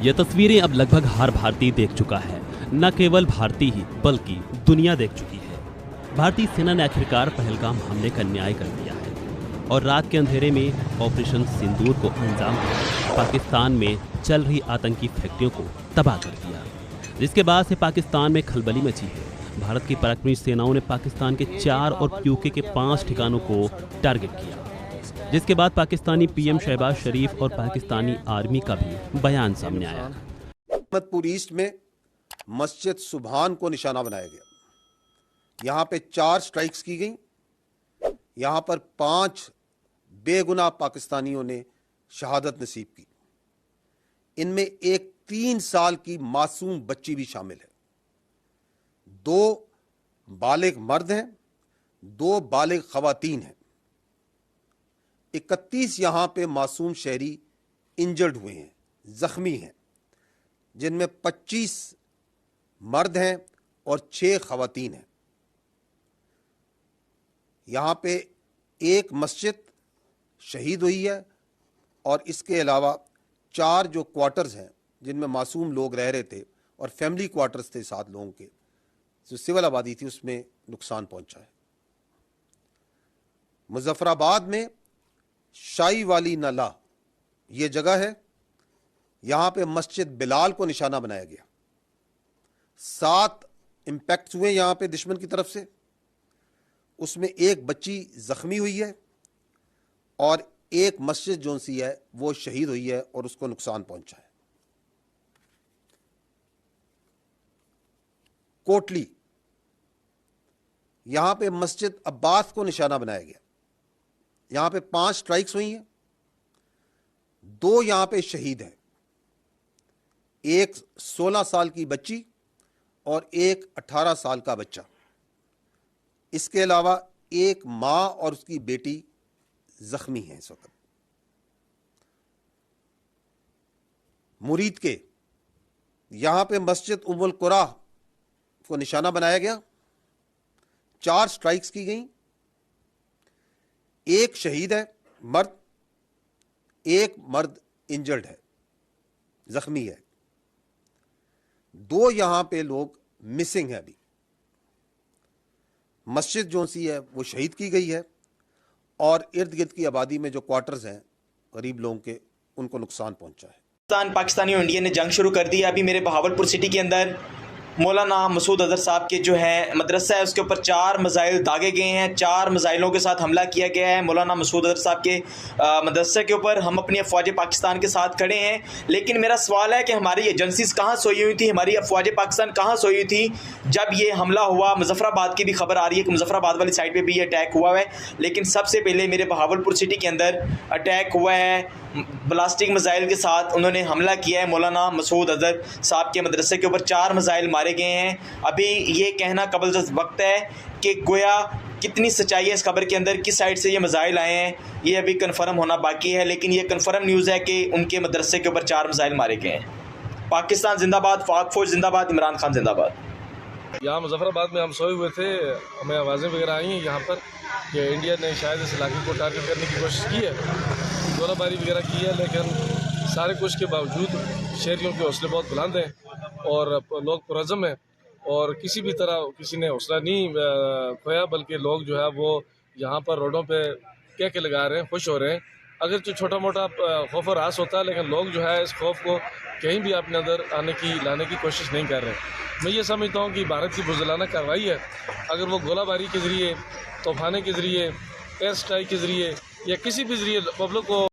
ये तस्वीरें अब लगभग हर भारतीय देख चुका है। न केवल भारतीय ही बल्कि दुनिया देख चुकी है। भारतीय सेना ने आखिरकार पहलगाम हमले का न्याय कर दिया है और रात के अंधेरे में ऑपरेशन सिंदूर को अंजाम दिया। पाकिस्तान में चल रही आतंकी फैक्ट्रियों को तबाह कर दिया, जिसके बाद से पाकिस्तान में खलबली मची है। भारत की पराक्रमी सेनाओं ने पाकिस्तान के 4 और पीओके के 5 ठिकानों को टारगेट किया, जिसके बाद पाकिस्तानी पीएम शहबाज शरीफ और पाकिस्तानी आर्मी का भी बयान सामने आया। अहमदपुर ईस्ट में मस्जिद सुबहान को निशाना बनाया गया। यहाँ पे 4 स्ट्राइक्स की गई। यहाँ पर 5 बेगुनाह पाकिस्तानियों ने शहादत नसीब की। इनमें एक 3 साल की मासूम बच्ची भी शामिल है। 2 बालिग मर्द हैं, 2 बालिग खवातीन हैं। 31 यहाँ पे मासूम शहरी इंजर्ड हुए हैं, जख्मी हैं, जिनमें 25 मर्द हैं और 6 खवातीन हैं। यहाँ पे एक मस्जिद शहीद हुई है और इसके अलावा 4 जो क्वार्टर्स हैं जिनमें मासूम लोग रह रहे थे और फैमिली क्वार्टर्स थे 7 लोगों के, जो सिविल आबादी थी, उसमें नुकसान पहुंचा है। मुजफ्फराबाद में शाही वाली नाला ये जगह है। यहाँ पे मस्जिद बिलाल को निशाना बनाया गया। 7 इंपैक्ट हुए यहाँ पे दुश्मन की तरफ से, उसमें एक बच्ची जख्मी हुई है और एक मस्जिद जो सी है वो शहीद हुई है और उसको नुकसान पहुंचा है। कोटली, यहां पे मस्जिद अब्बास को निशाना बनाया गया। यहां पे 5 स्ट्राइक्स हुई हैं, 2 यहां पे शहीद हैं, एक 16 साल की बच्ची और एक 18 साल का बच्चा। इसके अलावा एक मां और उसकी बेटी जख्मी हैं इस वक्त। मुरीद के यहां पे मस्जिद उम्मुल कुरा को निशाना बनाया गया। 4 स्ट्राइक्स की गई। एक शहीद है मर्द, एक मर्द इंजर्ड है, जख्मी है। 2 यहां पे लोग मिसिंग है। अभी मस्जिद जो सी है वो शहीद की गई है और इर्द गिर्द की आबादी में जो क्वार्टर्स हैं गरीब लोगों के, उनको नुकसान पहुंचा है। पाकिस्तानी और इंडिया ने जंग शुरू कर दी है। अभी मेरे बहावलपुर सिटी के अंदर मौलाना मसूद अजहर साहब के जो है मदरसा है, उसके ऊपर 4 मिसाइल दागे गए हैं। 4 मिसाइलों के साथ हमला किया गया है मौलाना मसूद अजहर साहब के मदरसे के ऊपर। हम अपनी अफवाज पाकिस्तान के साथ खड़े हैं, लेकिन मेरा सवाल है कि हमारी एजेंसीज कहाँ सोई हुई थी, हमारी अफवाज पाकिस्तान कहाँ सोई हुई थी जब ये हमला हुआ। मुजफ्फराबाद की भी खबर आ रही है कि मुजफ्फराबाद वाली साइड पर भी ये अटैक हुआ है, लेकिन सबसे पहले मेरे बहावलपुर सिटी के अंदर अटैक हुआ है ब्लास्टिक मिसाइल के साथ। उन्होंने हमला किया है मौलाना मसूद अजहर साहब के मदरसे के ऊपर। 4 मिसाइल मारे गए हैं। अभी ये कहना कबल वक्त है कि गोया कितनी सच्चाई है इस खबर के अंदर, किस साइड से ये मिसाइल आए हैं, ये अभी कंफर्म होना बाकी है। लेकिन ये कंफर्म न्यूज़ है कि उनके मदरसे के ऊपर 4 मिसाइल मारे गए हैं। पाकिस्तान जिंदाबाद, पाक फौज जिंदाबाद, इमरान खान जिंदाबाद। यहाँ मुजफ्फराबाद में हम सोए हुए थे, हमें आवाज़ें वगैरह आई हैं यहाँ पर कि इंडिया ने शायद इस इलाके को टारगेट करने की कोशिश की है, गोलाबारी वगैरह की है। लेकिन सारे कुछ के बावजूद शहरियों के हौसले बहुत बुलंद हैं और लोग पुरज़म हैं और किसी भी तरह किसी ने हौसला नहीं खोया, बल्कि लोग जो है वो यहाँ पर रोडों पे कह के लगा रहे हैं, खुश हो रहे हैं। अगर जो छोटा मोटा खौफ और आस होता है, लेकिन लोग जो है इस खौफ को कहीं भी अपने अंदर लाने की कोशिश नहीं कर रहे हैं। मैं ये समझता हूँ कि भारत की बुज़दिलाना कार्रवाई है। अगर वो गोलाबारी के ज़रिए, तोफाने के ज़रिए, एयर स्ट्राइक के ज़रिए या किसी भी ज़रिए पब्लिक को